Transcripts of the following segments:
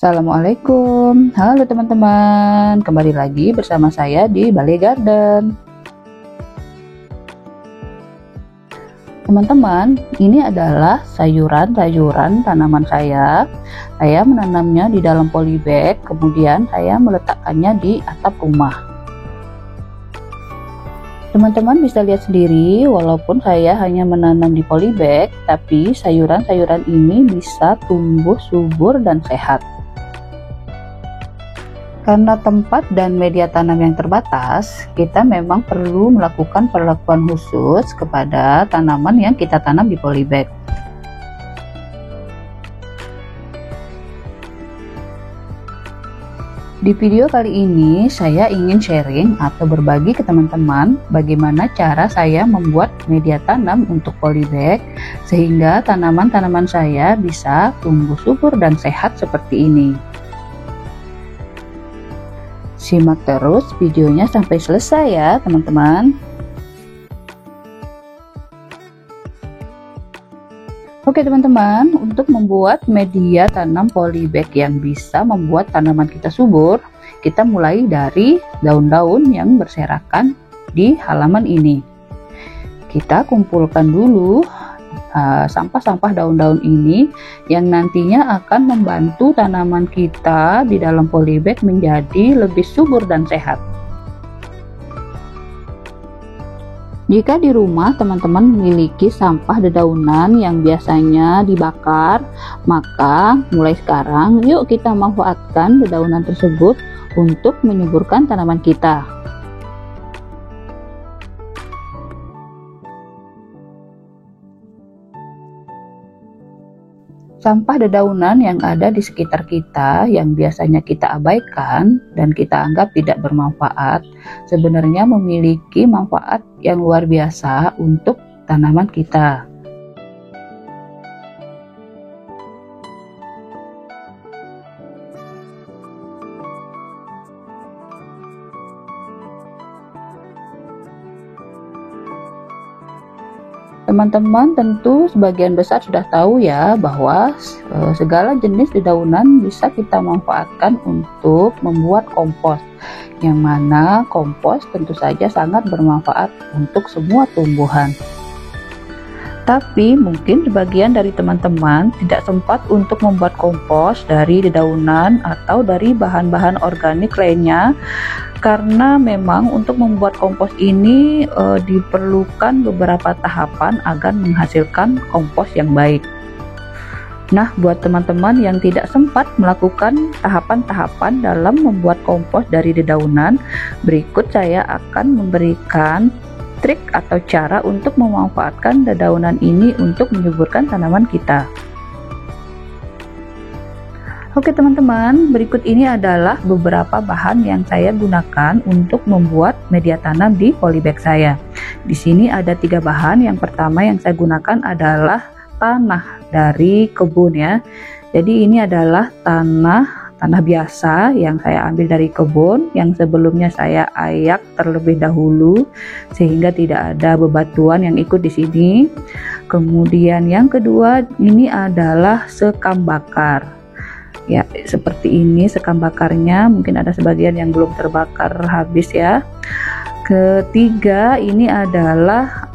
Assalamualaikum, halo teman-teman, kembali lagi bersama saya di Balai Garden. Teman-teman, ini adalah sayuran-sayuran tanaman saya. Saya menanamnya di dalam polybag, kemudian saya meletakkannya di atap rumah. Teman-teman bisa lihat sendiri, walaupun saya hanya menanam di polybag, tapi sayuran-sayuran ini bisa tumbuh subur dan sehat. Karena tempat dan media tanam yang terbatas, kita memang perlu melakukan perlakuan khusus kepada tanaman yang kita tanam di polybag. Di video kali ini, saya ingin sharing atau berbagi ke teman-teman bagaimana cara saya membuat media tanam untuk polybag sehingga tanaman-tanaman saya bisa tumbuh subur dan sehat seperti ini. Simak terus videonya sampai selesai ya teman-teman. Oke teman-teman, untuk membuat media tanam polybag yang bisa membuat tanaman kita subur, kita mulai dari daun-daun yang berserakan di halaman ini. Kita kumpulkan dulu sampah-sampah daun-daun ini yang nantinya akan membantu tanaman kita di dalam polybag menjadi lebih subur dan sehat. Jika di rumah teman-teman memiliki sampah dedaunan yang biasanya dibakar, maka mulai sekarang yuk kita manfaatkan dedaunan tersebut untuk menyuburkan tanaman kita. Sampah dedaunan yang ada di sekitar kita yang biasanya kita abaikan dan kita anggap tidak bermanfaat, sebenarnya memiliki manfaat yang luar biasa untuk tanaman kita. Teman-teman tentu sebagian besar sudah tahu ya bahwa segala jenis dedaunan bisa kita manfaatkan untuk membuat kompos, yang mana kompos tentu saja sangat bermanfaat untuk semua tumbuhan. Tapi mungkin sebagian dari teman-teman tidak sempat untuk membuat kompos dari dedaunan atau dari bahan-bahan organik lainnya, karena memang untuk membuat kompos ini diperlukan beberapa tahapan agar menghasilkan kompos yang baik. Nah, buat teman-teman yang tidak sempat melakukan tahapan-tahapan dalam membuat kompos dari dedaunan, berikut saya akan memberikan trik atau cara untuk memanfaatkan dedaunan ini untuk menyuburkan tanaman kita. Oke teman-teman, berikut ini adalah beberapa bahan yang saya gunakan untuk membuat media tanam di polybag saya. Di sini ada 3 bahan. Yang pertama yang saya gunakan adalah tanah dari kebun ya. Jadi ini adalah tanah biasa yang saya ambil dari kebun, yang sebelumnya saya ayak terlebih dahulu sehingga tidak ada bebatuan yang ikut di sini. Kemudian yang kedua ini adalah sekam bakar. Ya, seperti ini sekam bakarnya, mungkin ada sebagian yang belum terbakar habis ya. Ketiga ini adalah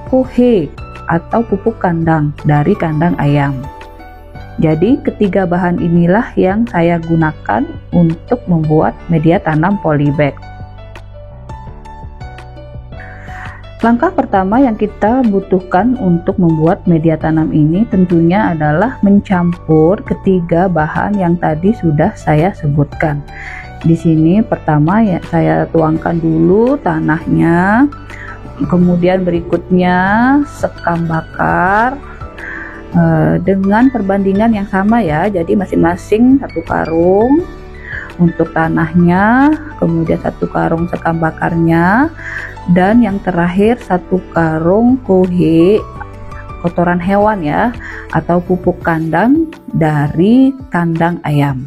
kohe atau pupuk kandang dari kandang ayam. Jadi ketiga bahan inilah yang saya gunakan untuk membuat media tanam polybag. Langkah pertama yang kita butuhkan untuk membuat media tanam ini tentunya adalah mencampur ketiga bahan yang tadi sudah saya sebutkan. Di sini pertama ya saya tuangkan dulu tanahnya, kemudian berikutnya sekam bakar dengan perbandingan yang sama ya, jadi masing-masing 1 karung untuk tanahnya, kemudian 1 karung sekam bakarnya, dan yang terakhir 1 karung kohe kotoran hewan ya, atau pupuk kandang dari kandang ayam.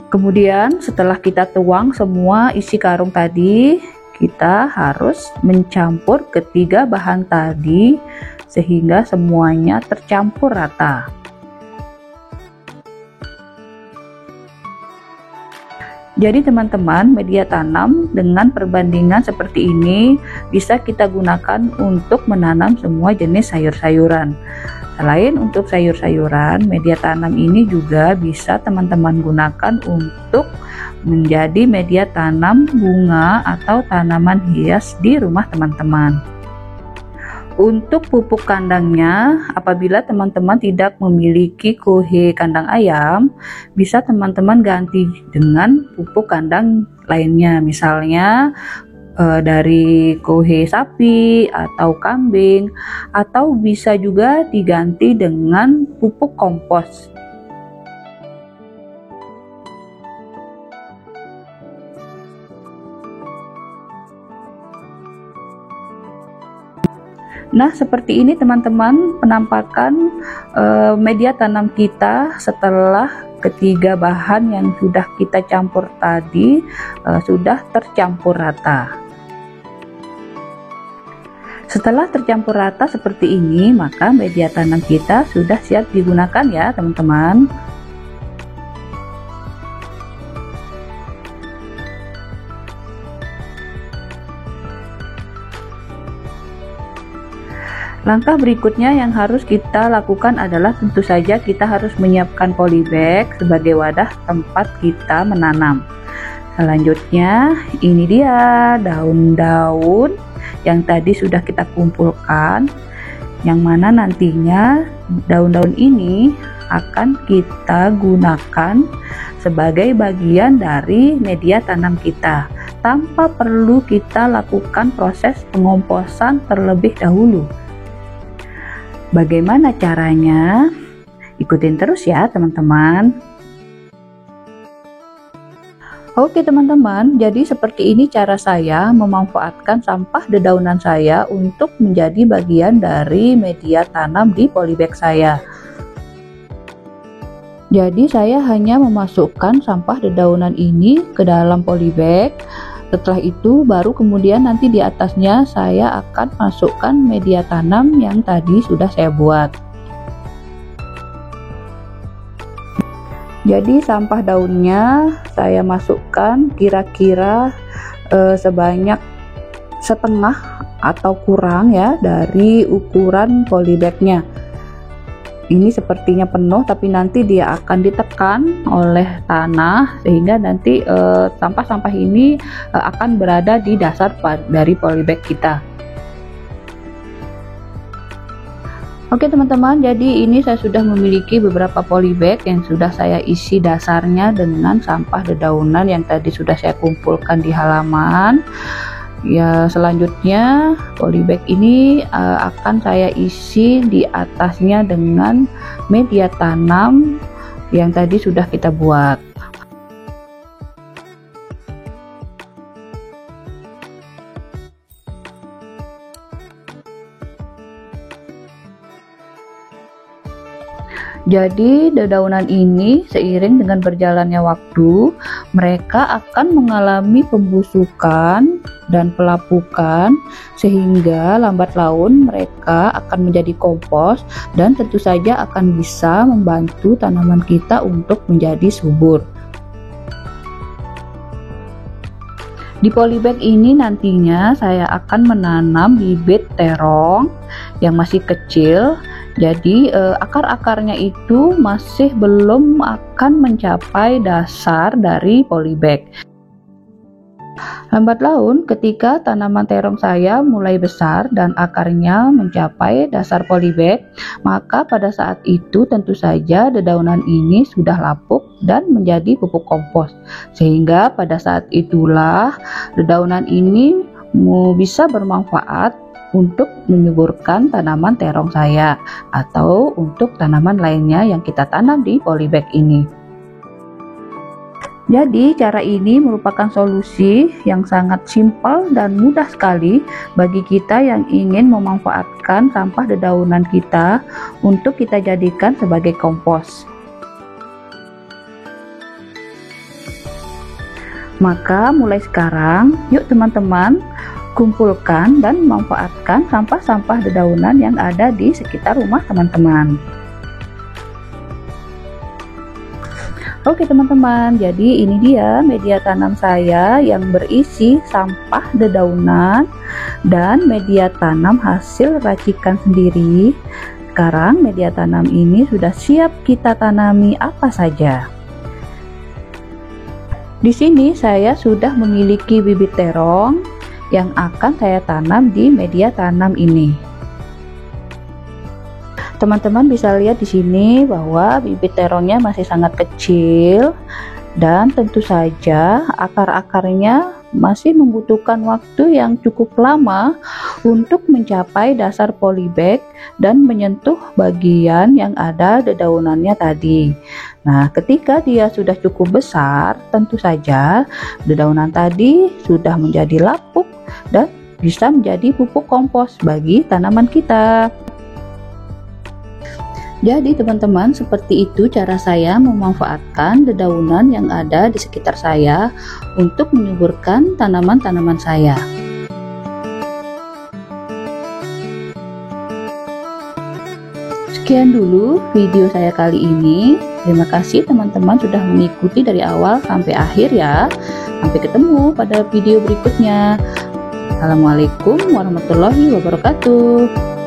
Kemudian setelah kita tuang semua isi karung tadi, kita harus mencampur ketiga bahan tadi sehingga semuanya tercampur rata. Jadi teman-teman, media tanam dengan perbandingan seperti ini bisa kita gunakan untuk menanam semua jenis sayur-sayuran. Selain untuk sayur-sayuran, media tanam ini juga bisa teman-teman gunakan untuk menjadi media tanam bunga atau tanaman hias di rumah teman-teman. Untuk pupuk kandangnya, apabila teman-teman tidak memiliki kohe kandang ayam, bisa teman-teman ganti dengan pupuk kandang lainnya, misalnya dari kohe sapi atau kambing, atau bisa juga diganti dengan pupuk kompos. Nah, seperti ini teman-teman penampakan media tanam kita setelah ketiga bahan yang sudah kita campur tadi sudah tercampur rata. Setelah tercampur rata seperti ini, maka media tanam kita sudah siap digunakan ya teman-teman. Langkah berikutnya yang harus kita lakukan adalah tentu saja kita harus menyiapkan polybag sebagai wadah tempat kita menanam. Selanjutnya ini dia daun-daun yang tadi sudah kita kumpulkan, yang mana nantinya daun-daun ini akan kita gunakan sebagai bagian dari media tanam kita tanpa perlu kita lakukan proses pengomposan terlebih dahulu. Bagaimana caranya? Ikutin terus ya teman-teman. Oke teman-teman, jadi seperti ini cara saya memanfaatkan sampah dedaunan saya untuk menjadi bagian dari media tanam di polybag saya. Jadi saya hanya memasukkan sampah dedaunan ini ke dalam polybag. Setelah itu baru kemudian nanti di atasnya saya akan masukkan media tanam yang tadi sudah saya buat. Jadi sampah daunnya saya masukkan kira-kira sebanyak setengah atau kurang ya dari ukuran polybagnya. Ini sepertinya penuh, tapi nanti dia akan ditekan oleh tanah sehingga nanti sampah-sampah ini akan berada di dasar dari polybag kita. Oke teman-teman, jadi ini saya sudah memiliki beberapa polybag yang sudah saya isi dasarnya dengan sampah dedaunan yang tadi sudah saya kumpulkan di halaman. Ya, selanjutnya polybag ini akan saya isi di atasnya dengan media tanam yang tadi sudah kita buat. Jadi dedaunan ini seiring dengan berjalannya waktu, mereka akan mengalami pembusukan dan pelapukan sehingga lambat laun mereka akan menjadi kompos dan tentu saja akan bisa membantu tanaman kita untuk menjadi subur. Di polybag ini nantinya saya akan menanam bibit terong yang masih kecil. Jadi akar-akarnya itu masih belum akan mencapai dasar dari polybag. Lambat laun ketika tanaman terong saya mulai besar dan akarnya mencapai dasar polybag, maka pada saat itu tentu saja dedaunan ini sudah lapuk dan menjadi pupuk kompos. Sehingga pada saat itulah dedaunan ini bisa bermanfaat untuk menyuburkan tanaman terong saya atau untuk tanaman lainnya yang kita tanam di polybag ini. Jadi cara ini merupakan solusi yang sangat simpel dan mudah sekali bagi kita yang ingin memanfaatkan sampah dedaunan kita untuk kita jadikan sebagai kompos. Maka mulai sekarang, yuk teman-teman, kumpulkan dan manfaatkan sampah-sampah dedaunan yang ada di sekitar rumah teman-teman. Oke teman-teman, jadi ini dia media tanam saya yang berisi sampah dedaunan dan media tanam hasil racikan sendiri. Sekarang media tanam ini sudah siap kita tanami apa saja. Di sini saya sudah memiliki bibit terong yang akan saya tanam di media tanam ini. Teman-teman bisa lihat di sini bahwa bibit terongnya masih sangat kecil dan tentu saja akar-akarnya masih membutuhkan waktu yang cukup lama untuk mencapai dasar polybag dan menyentuh bagian yang ada dedaunannya tadi. Nah, ketika dia sudah cukup besar, tentu saja dedaunan tadi sudah menjadi lapuk dan bisa menjadi pupuk kompos bagi tanaman kita. Jadi teman-teman, seperti itu cara saya memanfaatkan dedaunan yang ada di sekitar saya untuk menyuburkan tanaman-tanaman saya. Sekian dulu video saya kali ini. Terima kasih teman-teman sudah mengikuti dari awal sampai akhir ya. Sampai ketemu pada video berikutnya. Assalamualaikum warahmatullahi wabarakatuh.